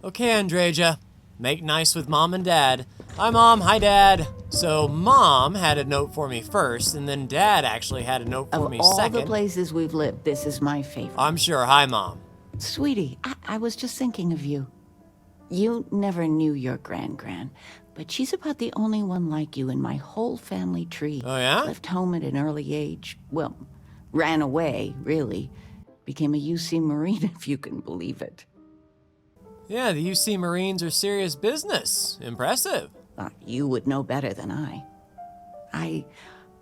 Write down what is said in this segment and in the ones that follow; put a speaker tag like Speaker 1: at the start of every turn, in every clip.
Speaker 1: Okay, Andreja. Make nice with Mom and Dad. Hi, Mom. Hi, Dad. So, Mom had a note for me first, and then Dad actually had a note for me
Speaker 2: Of all
Speaker 1: second.
Speaker 2: the places we've lived, this is my favorite.
Speaker 1: I'm sure. Hi, Mom.
Speaker 2: Sweetie, I was just thinking of you. You never knew your gran-gran, but she's about the only one like you in my whole family tree.
Speaker 1: Oh, yeah?
Speaker 2: Left home at an early age. Well, ran away, really. Became a UC Marine, if you can believe it.
Speaker 1: Yeah, the UC Marines are serious business. Impressive.
Speaker 2: You would know better than I. I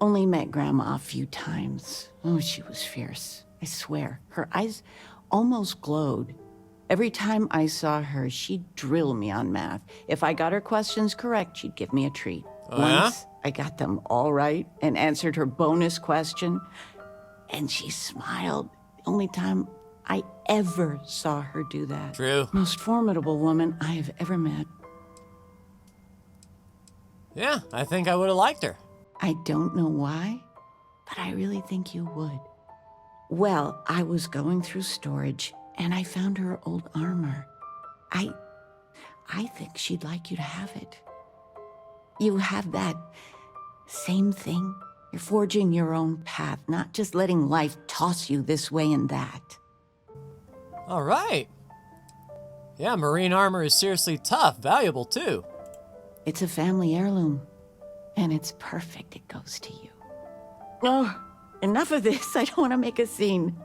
Speaker 2: only met Grandma a few times. Oh, she was fierce. I swear. Her eyes almost glowed. Every time I saw her, she'd drill me on math. If I got her questions correct, she'd give me a treat.
Speaker 1: Oh, yeah?
Speaker 2: Once, I got them all right and answered her bonus question, and she smiled. The only time I ever saw her do that.
Speaker 1: True.
Speaker 2: Most formidable woman I have ever met.
Speaker 1: Yeah, I think I would have liked her.
Speaker 2: I don't know why, but I really think you would. Well, I was going through storage, and I found her old armor. I think she'd like you to have it. You have that same thing. You're forging your own path, not just letting life toss you this way and that.
Speaker 1: All right. Yeah, Marine armor is seriously tough, valuable too.
Speaker 2: It's a family heirloom, and it's perfect it goes to you. Oh, enough of this. I don't want to make a scene.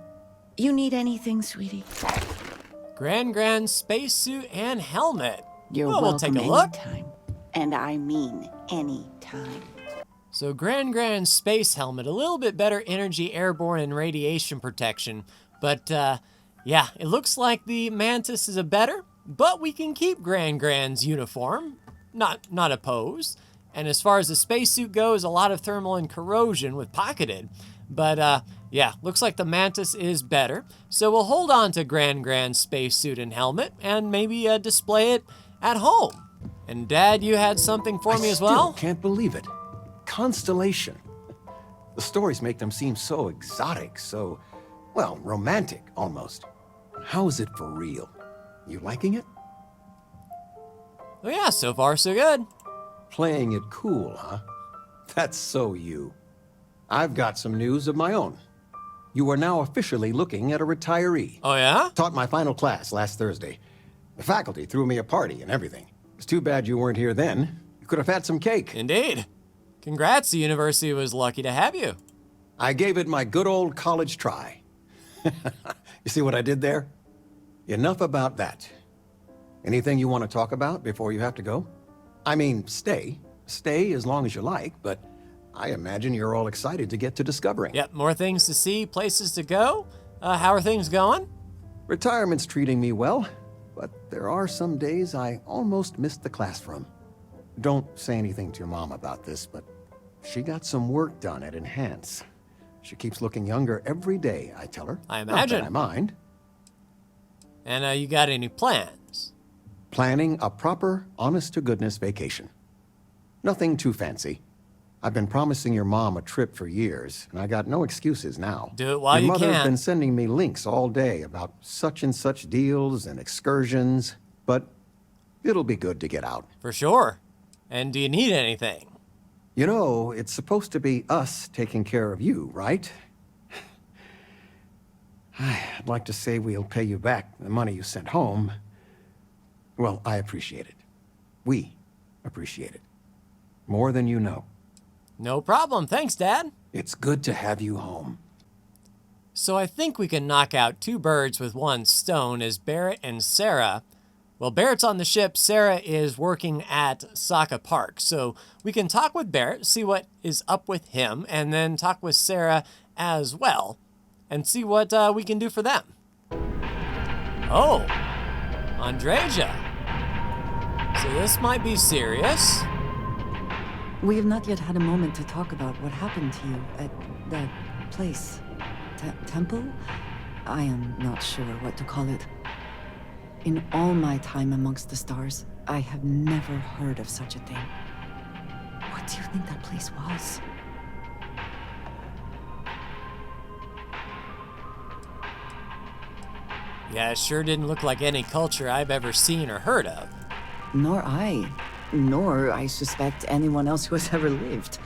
Speaker 2: You need anything, sweetie?
Speaker 1: Gran spacesuit and helmet.
Speaker 2: You're
Speaker 1: Well, we'll
Speaker 2: welcome
Speaker 1: take a look.
Speaker 2: anytime. And I mean anytime.
Speaker 1: So Gran space helmet, a little bit better energy, airborne, and radiation protection. But yeah, it looks like the Mantis is a better, but we can keep Gran's uniform. Not opposed. And as far as the spacesuit goes, a lot of thermal and corrosion with pocketed. But yeah, looks like the Mantis is better. So we'll hold on to Gran spacesuit and helmet and maybe display it at home. And Dad, you had something for me as well?
Speaker 3: I still can't believe it. Constellation. The stories make them seem so exotic, so, well, romantic almost. How is it for real? You liking it?
Speaker 1: Oh yeah, so far so good.
Speaker 3: Playing it cool, huh? That's so you. I've got some news of my own. You are now officially looking at a retiree.
Speaker 1: Oh yeah?
Speaker 3: Taught my final class last Thursday. The faculty threw me a party and everything. It's too bad you weren't here then. You could have had some cake.
Speaker 1: Indeed. Congrats, the university was lucky to have you.
Speaker 3: I gave it my good old college try. You see what I did there? Enough about that. Anything you want to talk about before you have to go? I mean, stay. Stay as long as you like, but I imagine you're all excited to get to discovering.
Speaker 1: Yep, more things to see, places to go. How are things going?
Speaker 3: Retirement's treating me well, but there are some days I almost missed the class from. Don't say anything to your mom about this, but she got some work done at Enhance. She keeps looking younger every day, I tell her.
Speaker 1: I imagine.
Speaker 3: Not that I mind.
Speaker 1: And you got any plans?
Speaker 3: Planning a proper, honest-to-goodness vacation. Nothing too fancy. I've been promising your mom a trip for years, and I got no excuses now.
Speaker 1: Do it while you
Speaker 3: Your mother's
Speaker 1: can.
Speaker 3: been sending me links all day about such and such deals and excursions, but it'll be good to get out.
Speaker 1: For sure. And do you need anything?
Speaker 3: You know, it's supposed to be us taking care of you, right? I'd like to say we'll pay you back the money you sent home. Well, I appreciate it. We appreciate it. More than you know.
Speaker 1: No problem. Thanks, Dad.
Speaker 3: It's good to have you home.
Speaker 1: So I think we can knock out two birds with one stone as Barrett and Sarah. Well, Barrett's on the ship. Sarah is working at Saka Park. So we can talk with Barrett, see what is up with him, and then talk with Sarah as well, and see what we can do for them. Oh, Andreja. So this might be serious.
Speaker 4: We have not yet had a moment to talk about what happened to you at that place. Temple? I am not sure what to call it. In all my time amongst the stars, I have never heard of such a thing. What do you think that place was?
Speaker 1: Yeah, it sure didn't look like any culture I've ever seen or heard of.
Speaker 4: Nor I suspect anyone else who has ever lived.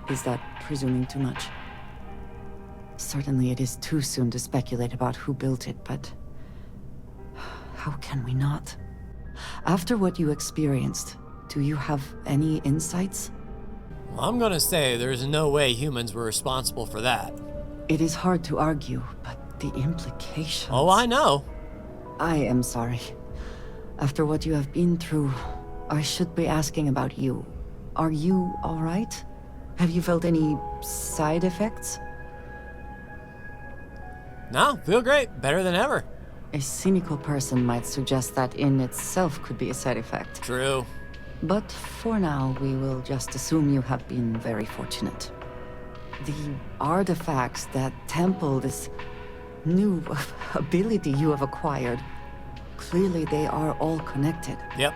Speaker 4: Is that presuming too much? Certainly it is too soon to speculate about who built it, but how can we not? After what you experienced, do you have any insights?
Speaker 1: Well, I'm gonna say there's no way humans were responsible for that.
Speaker 4: It is hard to argue, but the implications...
Speaker 1: Oh, I know.
Speaker 4: I am sorry. After what you have been through, I should be asking about you. Are you all right? Have you felt any side effects?
Speaker 1: No, feel great. Better than ever.
Speaker 4: A cynical person might suggest that in itself could be a side effect.
Speaker 1: True.
Speaker 4: But for now, we will just assume you have been very fortunate. The artifacts that temple this new ability you have acquired, clearly they are all connected.
Speaker 1: Yep.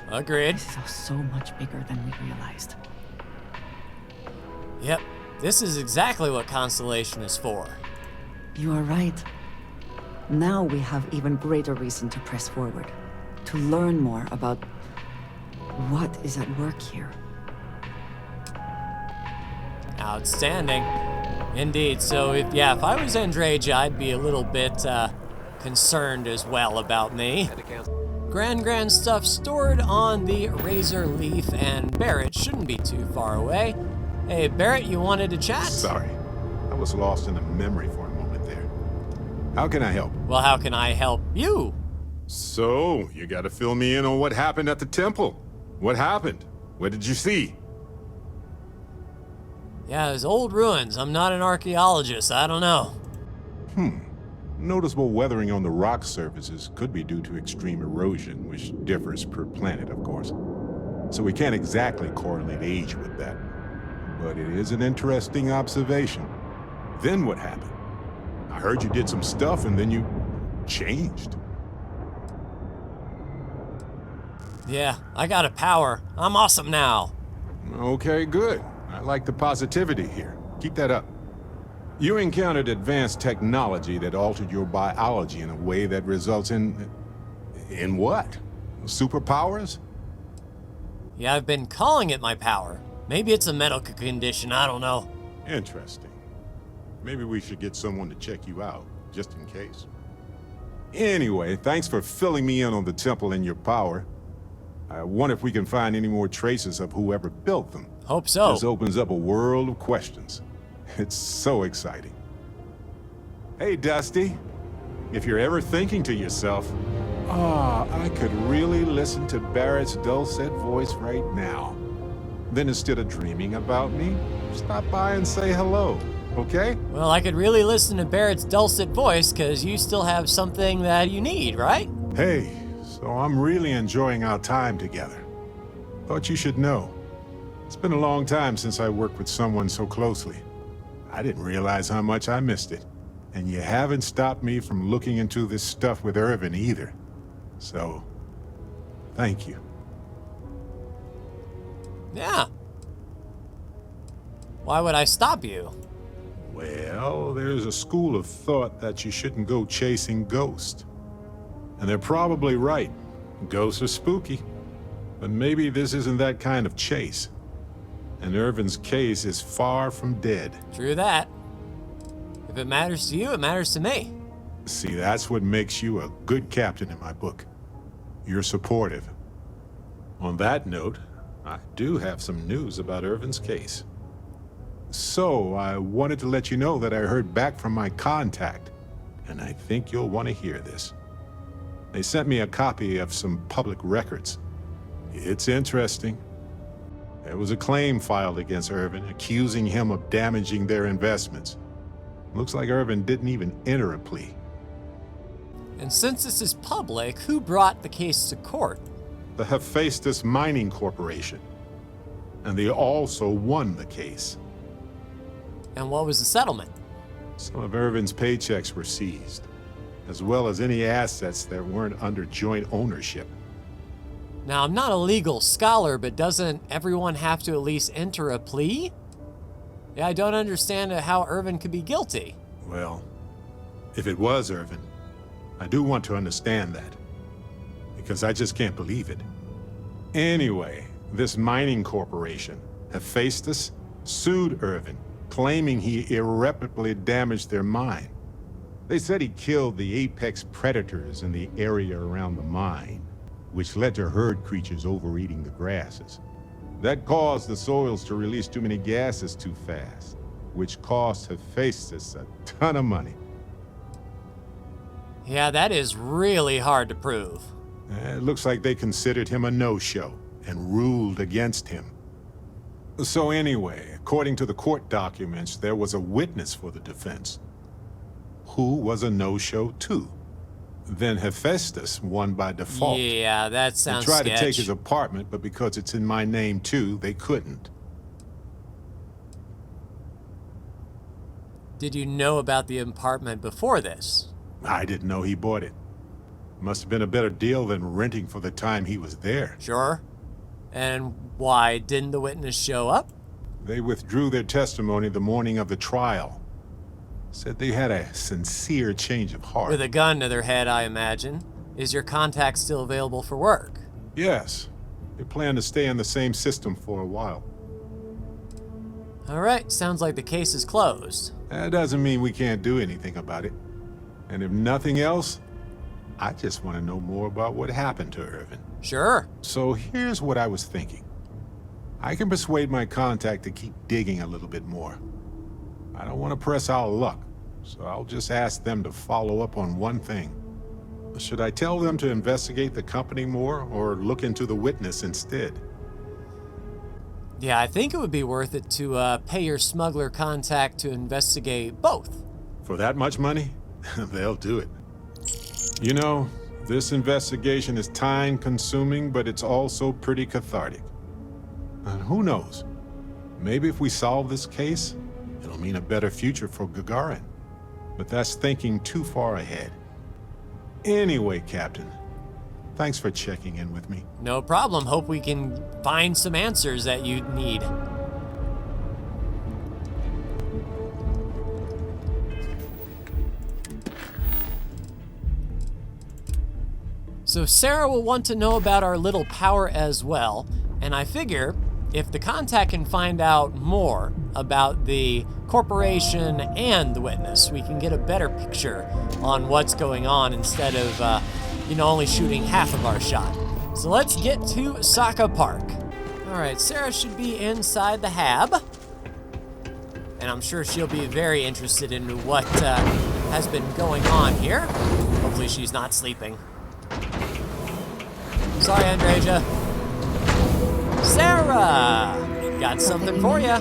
Speaker 1: Agreed.
Speaker 4: This is all so much bigger than we realized.
Speaker 1: Yep. This is exactly what Constellation is for.
Speaker 4: You are right. Now we have even greater reason to press forward, to learn more about what is at work here.
Speaker 1: Outstanding. Indeed. So if I was Andreja, I'd be a little bit concerned as well about me. Grand stuff stored on the Razor Leaf, and Barrett shouldn't be too far away. Hey, Barrett, you wanted to chat?
Speaker 5: Sorry, I was lost in a memory for a moment there. How can I help?
Speaker 1: Well, how can I help you?
Speaker 5: So, you gotta fill me in on what happened at the temple. What happened? What did you see?
Speaker 1: Yeah, there's old ruins. I'm not an archaeologist. I don't know.
Speaker 5: Noticeable weathering on the rock surfaces could be due to extreme erosion, which differs per planet, of course. So we can't exactly correlate age with that. But it is an interesting observation. Then what happened? I heard you did some stuff and then you changed.
Speaker 1: Yeah, I got a power. I'm awesome now.
Speaker 5: Okay, good. I like the positivity here. Keep that up. You encountered advanced technology that altered your biology in a way that results in what? Superpowers?
Speaker 1: Yeah, I've been calling it my power. Maybe it's a medical condition, I don't know.
Speaker 5: Interesting. Maybe we should get someone to check you out, just in case. Anyway, thanks for filling me in on the temple and your power. I wonder if we can find any more traces of whoever built them.
Speaker 1: Hope so.
Speaker 5: This opens up a world of questions. It's so exciting. Hey, Dusty. If you're ever thinking to yourself, I could really listen to Barrett's dulcet voice right now. Then instead of dreaming about me, stop by and say hello, okay?
Speaker 1: Well, I could really listen to Barrett's dulcet voice, because you still have something that you need, right?
Speaker 5: Hey, so I'm really enjoying our time together. Thought you should know. It's been a long time since I worked with someone so closely. I didn't realize how much I missed it. And you haven't stopped me from looking into this stuff with Irvin either. So, thank you.
Speaker 1: Yeah. Why would I stop you?
Speaker 5: Well, there's a school of thought that you shouldn't go chasing ghosts. And they're probably right. Ghosts are spooky. But maybe this isn't that kind of chase. And Irvin's case is far from dead.
Speaker 1: True that. If it matters to you, it matters to me.
Speaker 5: See, that's what makes you a good captain in my book. You're supportive. On that note, I do have some news about Irvin's case. So, I wanted to let you know that I heard back from my contact, and I think you'll want to hear this. They sent me a copy of some public records. It's interesting. There was a claim filed against Irvin, accusing him of damaging their investments. Looks like Irvin didn't even enter a plea.
Speaker 1: And since this is public, who brought the case to court?
Speaker 5: The Hephaestus Mining Corporation. And they also won the case.
Speaker 1: And what was the settlement?
Speaker 5: Some of Irvin's paychecks were seized, as well as any assets that weren't under joint ownership.
Speaker 1: Now, I'm not a legal scholar, but doesn't everyone have to at least enter a plea? Yeah, I don't understand how Irvin could be guilty.
Speaker 5: Well, if it was Irvin, I do want to understand that, because I just can't believe it. Anyway, this mining corporation, Hephaestus, sued Irvin, claiming he irreparably damaged their mine. They said he killed the apex predators in the area around the mine, which led to herd creatures overeating the grasses. That caused the soils to release too many gases too fast, which cost Hephaestus a ton of money.
Speaker 1: Yeah, that is really hard to prove.
Speaker 5: It looks like they considered him a no-show and ruled against him. So anyway, according to the court documents, there was a witness for the defense, who was a no-show too. Then Hephaestus won by default.
Speaker 1: Yeah, that sounds
Speaker 5: They tried
Speaker 1: sketch.
Speaker 5: to take his apartment, but because it's in my name too, they couldn't.
Speaker 1: Did you know about the apartment before this?
Speaker 5: I didn't know he bought it. Must have been a better deal than renting for the time he was there.
Speaker 1: Sure. And why didn't the witness show up?
Speaker 5: They withdrew their testimony the morning of the trial. Said they had a sincere change of heart.
Speaker 1: With a gun to their head, I imagine. Is your contact still available for work?
Speaker 5: Yes. They plan to stay in the same system for a while.
Speaker 1: All right, sounds like the case is closed.
Speaker 5: That doesn't mean we can't do anything about it. And if nothing else, I just want to know more about what happened to Irvin.
Speaker 1: Sure.
Speaker 5: So here's what I was thinking. I can persuade my contact to keep digging a little bit more. I don't want to press our luck, so I'll just ask them to follow up on one thing. Should I tell them to investigate the company more, or look into the witness instead?
Speaker 1: Yeah, I think it would be worth it to pay your smuggler contact to investigate both.
Speaker 5: For that much money? They'll do it. You know, this investigation is time-consuming, but it's also pretty cathartic. And who knows? Maybe if we solve this case, it'll mean a better future for Gagarin. But that's thinking too far ahead. Anyway, Captain, thanks for checking in with me.
Speaker 1: No problem. Hope we can find some answers that you need. So Sarah will want to know about our little power as well, and I figure if the contact can find out more about the corporation and the witness, we can get a better picture on what's going on instead of, only shooting half of our shot. So let's get to Saka Park. All right, Sarah should be inside the hab, and I'm sure she'll be very interested in what has been going on here. Hopefully she's not sleeping. Sorry, Andreja. Sarah! Got something for you.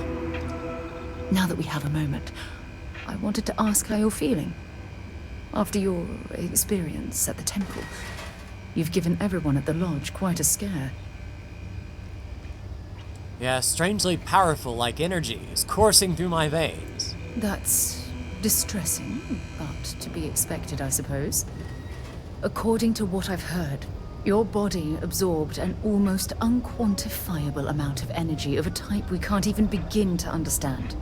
Speaker 4: Now that we have a moment, I wanted to ask how you're feeling. After your experience at the temple, you've given everyone at the lodge quite a scare.
Speaker 1: Yeah, strangely powerful, like energy is coursing through my veins.
Speaker 4: That's distressing, but to be expected, I suppose. According to what I've heard, your body absorbed an almost unquantifiable amount of energy of a type we can't even begin to understand.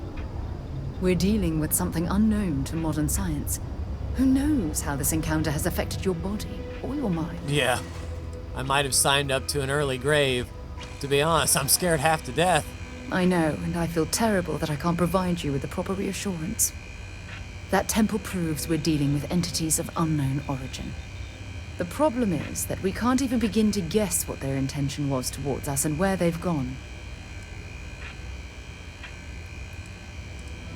Speaker 4: We're dealing with something unknown to modern science. Who knows how this encounter has affected your body or your mind?
Speaker 1: Yeah, I might have signed up to an early grave. To be honest, I'm scared half to death.
Speaker 4: I know, and I feel terrible that I can't provide you with the proper reassurance. That temple proves we're dealing with entities of unknown origin. The problem is that we can't even begin to guess what their intention was towards us and where they've gone.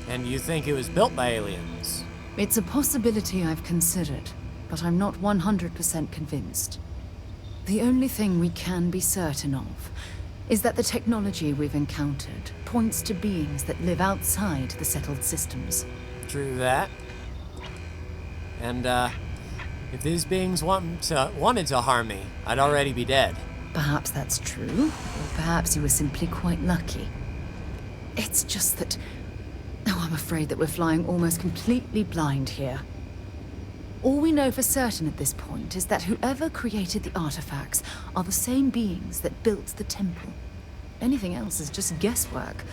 Speaker 1: And you think it was built by aliens?
Speaker 4: It's a possibility I've considered, but I'm not 100% convinced. The only thing we can be certain of is that the technology we've encountered points to beings that live outside the settled systems.
Speaker 1: True that. And, if these beings wanted to harm me, I'd already be dead.
Speaker 4: Perhaps that's true, or perhaps you were simply quite lucky. It's just that... Oh, I'm afraid that we're flying almost completely blind here. All we know for certain at this point is that whoever created the artifacts are the same beings that built the temple. Anything else is just guesswork.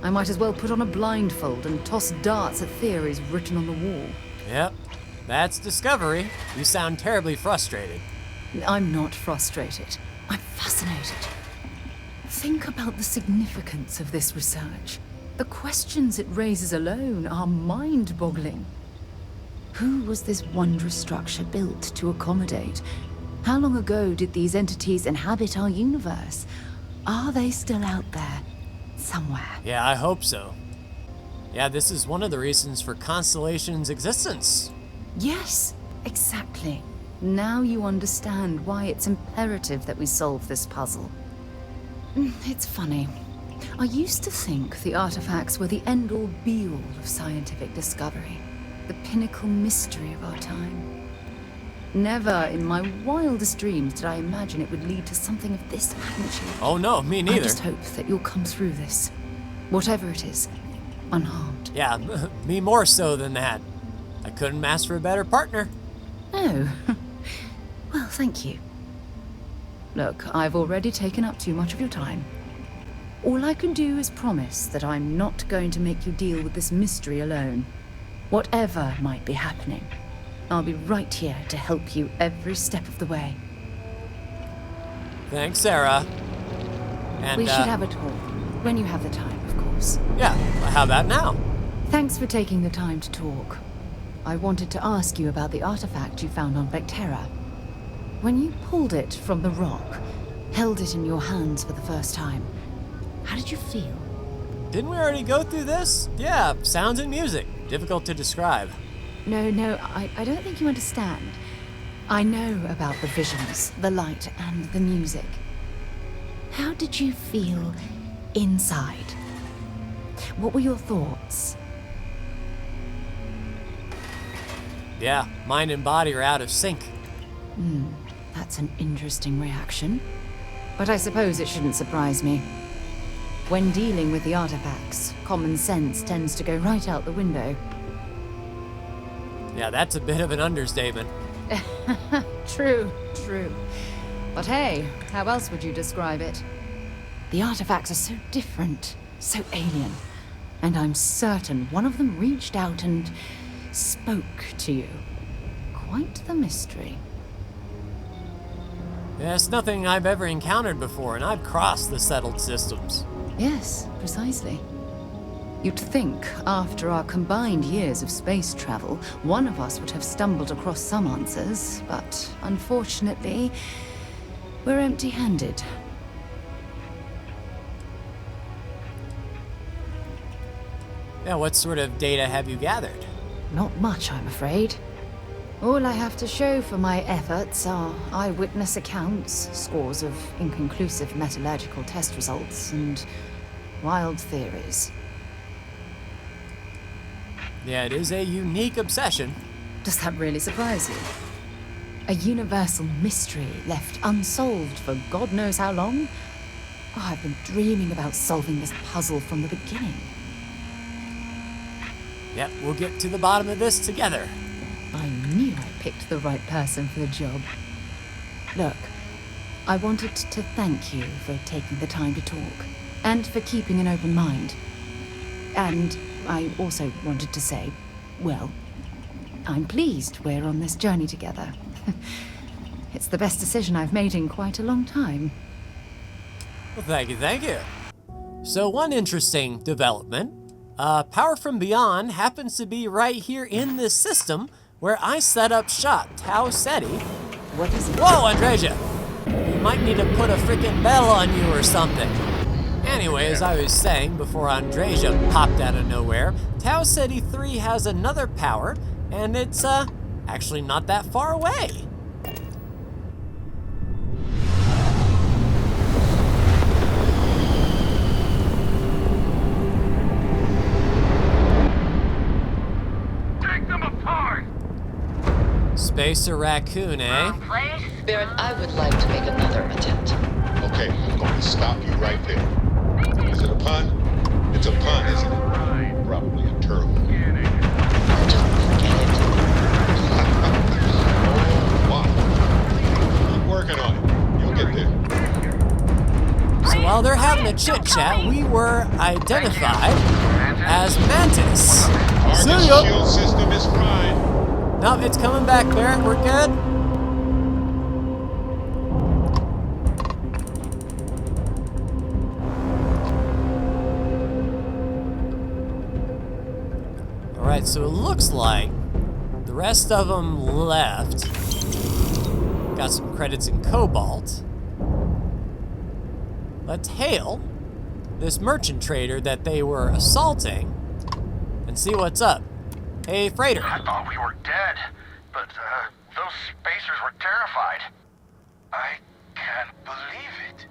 Speaker 4: I might as well put on a blindfold and toss darts at theories written on the wall.
Speaker 1: Yep. That's Discovery. You sound terribly frustrated.
Speaker 4: I'm not frustrated. I'm fascinated. Think about the significance of this research. The questions it raises alone are mind-boggling. Who was this wondrous structure built to accommodate? How long ago did these entities inhabit our universe? Are they still out there? Somewhere.
Speaker 1: Yeah, I hope so. Yeah, this is one of the reasons for Constellation's existence.
Speaker 4: Yes, exactly. Now you understand why it's imperative that we solve this puzzle. It's funny. I used to think the artifacts were the end-all be-all of scientific discovery, the pinnacle mystery of our time. Never in my wildest dreams did I imagine it would lead to something of this magnitude.
Speaker 1: Oh no, me
Speaker 4: I
Speaker 1: neither.
Speaker 4: just hope that you'll come through this, whatever it is, unharmed.
Speaker 1: Yeah, me more so than that. I couldn't ask for a better partner.
Speaker 4: Oh, well, thank you. Look, I've already taken up too much of your time. All I can do is promise that I'm not going to make you deal with this mystery alone. Whatever might be happening, I'll be right here to help you every step of the way.
Speaker 1: Thanks, Sarah. And,
Speaker 4: We should have a talk, when you have the time, of course.
Speaker 1: Yeah, well, how about now?
Speaker 4: Thanks for taking the time to talk. I wanted to ask you about the artifact you found on Vectera. When you pulled it from the rock, held it in your hands for the first time, how did you feel?
Speaker 1: Didn't we already go through this? Yeah, sounds and music. Difficult to describe.
Speaker 4: No, I don't think you understand. I know about the visions, the light, and the music. How did you feel inside? What were your thoughts?
Speaker 1: Yeah, mind and body are out of sync.
Speaker 4: That's an interesting reaction. But I suppose it shouldn't surprise me. When dealing with the artifacts, common sense tends to go right out the window.
Speaker 1: Yeah, that's a bit of an understatement.
Speaker 4: True. But hey, how else would you describe it? The artifacts are so different, so alien. And I'm certain one of them reached out and spoke to you. Quite the mystery.
Speaker 1: Yeah, it's nothing I've ever encountered before, and I've crossed the settled systems.
Speaker 4: Yes, precisely. You'd think, after our combined years of space travel, one of us would have stumbled across some answers, but unfortunately, we're empty-handed.
Speaker 1: Yeah, what sort of data have you gathered?
Speaker 4: Not much, I'm afraid. All I have to show for my efforts are eyewitness accounts, scores of inconclusive metallurgical test results, and wild theories.
Speaker 1: Yeah, it is a unique obsession.
Speaker 4: Does that really surprise you? A universal mystery left unsolved for God knows how long? Oh, I've been dreaming about solving this puzzle from the beginning.
Speaker 1: Yep, we'll get to the bottom of this together.
Speaker 4: I knew I picked the right person for the job. Look, I wanted to thank you for taking the time to talk, and for keeping an open mind. And I also wanted to say, well, I'm pleased we're on this journey together. It's the best decision I've made in quite a long time.
Speaker 1: Well, thank you. So one interesting development, Power from Beyond happens to be right here in this system where I set up shop. Tau Ceti.
Speaker 4: What is it?
Speaker 1: Whoa, Andreja! You might need to put a freaking bell on you or something. Anyway, as I was saying before Andreja popped out of nowhere, Tau Ceti 3 has another power, and it's, actually not that far away.
Speaker 6: Take them apart!
Speaker 1: Spacer Raccoon, eh?
Speaker 7: Barrett, I would like to make another attempt.
Speaker 5: Okay, I'm going to stop you right there. Is it a pun? It's a pun, isn't it? Probably a turtle.
Speaker 7: Just forget it.
Speaker 5: Oh, wow. Keep working on it. You'll get there.
Speaker 1: So while they're having a chit-chat, we were identified as Mantis.
Speaker 5: Target shield system is fried.
Speaker 1: No, it's coming back, Barrett. We're good. All right, so it looks like the rest of them left. Got some credits in Cobalt. Let's hail this merchant trader that they were assaulting and see what's up. Hey, freighter.
Speaker 6: I thought we were dead, but those spacers were terrified. I can't believe it.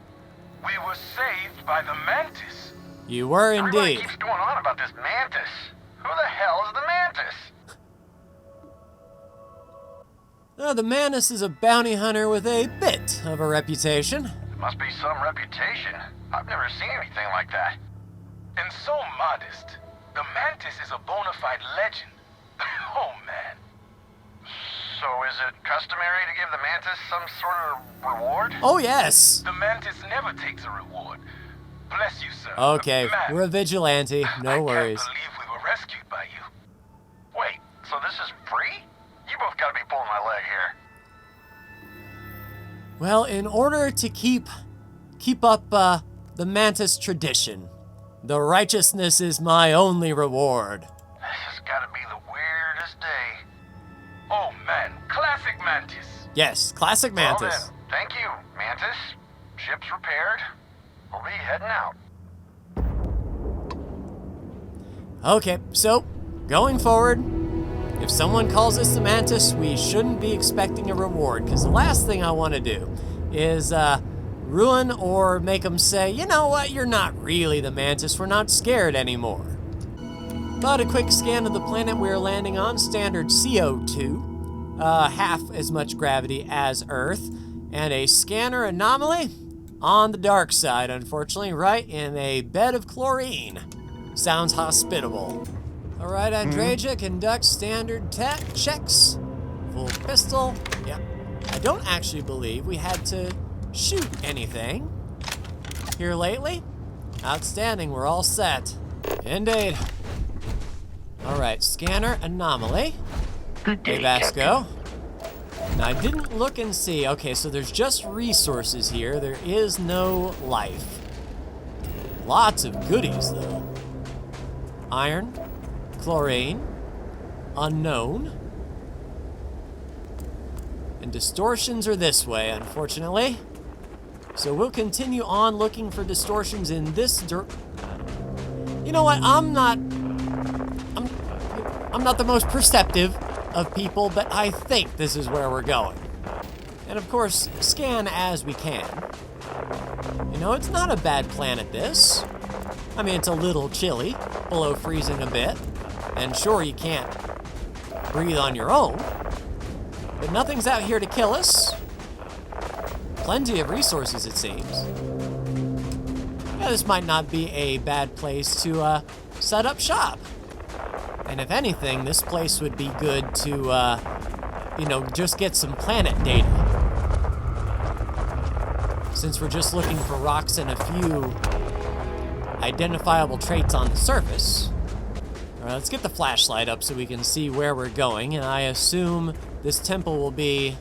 Speaker 6: We were saved by the Mantis.
Speaker 1: You were
Speaker 6: Everybody
Speaker 1: indeed.
Speaker 6: keeps going on about this Mantis. Who the hell is the Mantis?
Speaker 1: The Mantis is a bounty hunter with a bit of a reputation.
Speaker 6: It must be some reputation. I've never seen anything like that. And so modest. The Mantis is a bona fide legend. Oh, man. So is it customary to give the Mantis some sort of reward?
Speaker 1: Oh, yes.
Speaker 6: The Mantis never takes a reward. Bless you, sir.
Speaker 1: Okay,
Speaker 6: Man,
Speaker 1: we're a vigilante. No worries.
Speaker 6: I can't believe we were rescued by you. Wait, so this is free? You both gotta be pulling my leg here.
Speaker 1: Well, in order to keep up the Mantis tradition, the righteousness is my only reward.
Speaker 6: This has gotta be the weirdest day. Oh man, classic Mantis.
Speaker 1: Yes, classic Mantis.
Speaker 6: Well then, thank you, Mantis. Ship's repaired. We'll be heading out.
Speaker 1: Okay, so going forward, if someone calls us the Mantis, we shouldn't be expecting a reward, because the last thing I want to do is ruin or make them say, you know what, you're not really the Mantis, we're not scared anymore. But a quick scan of the planet we're landing on, standard CO2, half as much gravity as Earth, and a scanner anomaly on the dark side, unfortunately, right in a bed of chlorine. Sounds hospitable. All right, Andreja, conduct standard checks. Full pistol. Yep. I don't actually believe we had to shoot anything here lately. Outstanding, we're all set. Indeed. All right, scanner anomaly.
Speaker 7: Good day,
Speaker 1: Hey, Vasco. Now, I didn't look and see. Okay, so there's just resources here. There is no life. Lots of goodies, though. Iron, chlorine, unknown. And distortions are this way, unfortunately. So we'll continue on looking for distortions in this You know what? I'm not the most perceptive of people, but I think this is where we're going. And of course, scan as we can. You know, it's not a bad planet, this. I mean, it's a little chilly, below freezing a bit. And sure, you can't breathe on your own. But nothing's out here to kill us. Plenty of resources, it seems. Yeah, this might not be a bad place to set up shop. And if anything, this place would be good to, you know, just get some planet data. Since we're just looking for rocks and a few identifiable traits on the surface. All right, let's get the flashlight up so we can see where we're going. And I assume this temple will be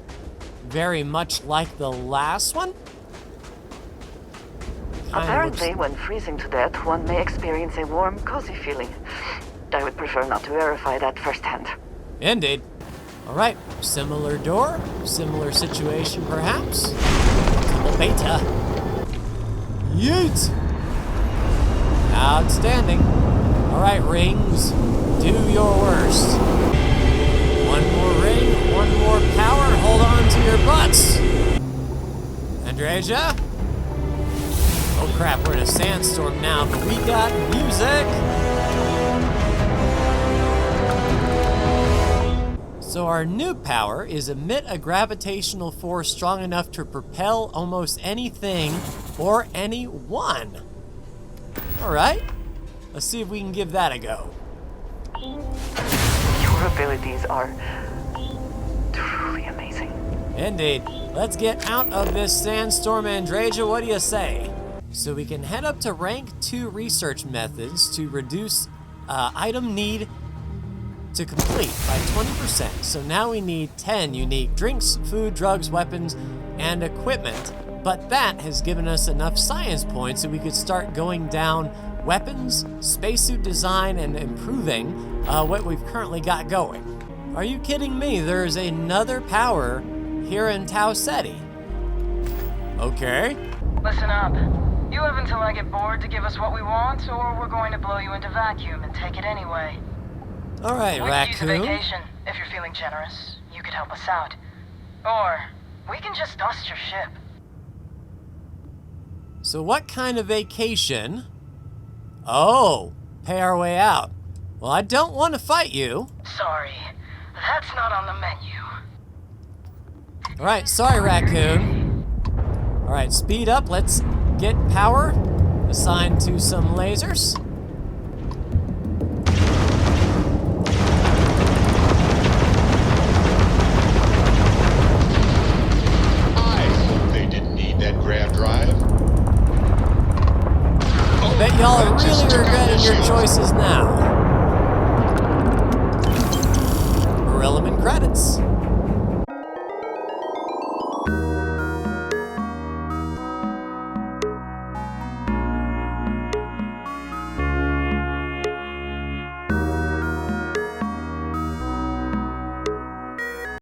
Speaker 1: very much like the last one.
Speaker 8: Apparently, when freezing to death, one may experience a warm, cozy feeling. I would prefer not to verify that firsthand.
Speaker 1: Indeed. All right, similar door, similar situation perhaps. Temple Beta. Yeet! Outstanding. All right, rings, do your worst. One more ring, one more power, hold on to your butts. Andreja? Oh crap, we're in a sandstorm now, but we got music. So our new power is emit a gravitational force strong enough to propel almost anything or anyone. All right, let's see if we can give that a go.
Speaker 8: Your abilities are truly amazing.
Speaker 1: Indeed. Let's get out of this sandstorm, Andreja. What do you say? So we can head up to rank 2 research methods to reduce item need to complete by 20%. So now we need 10 unique drinks, food, drugs, weapons, and equipment. But that has given us enough science points so we could start going down weapons, spacesuit design, and improving what we've currently got going. Are you kidding me? There's another power here in Tau Ceti. Okay.
Speaker 9: Listen up. You have until I get bored to give us what we want, or we're going to blow you into vacuum and take it anyway.
Speaker 1: All right,
Speaker 9: We could use a
Speaker 1: Raccoon.
Speaker 9: vacation, if you're feeling generous. You could help us out. Or, we can just dust your ship.
Speaker 1: So what kind of vacation? Oh, pay our way out. Well, I don't want to fight you.
Speaker 9: Sorry, that's not on the menu.
Speaker 1: All right, sorry, Raccoon. All right, speed up. Let's get power assigned to some lasers.
Speaker 10: I hope they didn't need that grav drive.
Speaker 1: Bet y'all are
Speaker 10: That just
Speaker 1: really
Speaker 10: took out
Speaker 1: regretting
Speaker 10: the
Speaker 1: your
Speaker 10: shield.
Speaker 1: choices now. Irrelevant credits.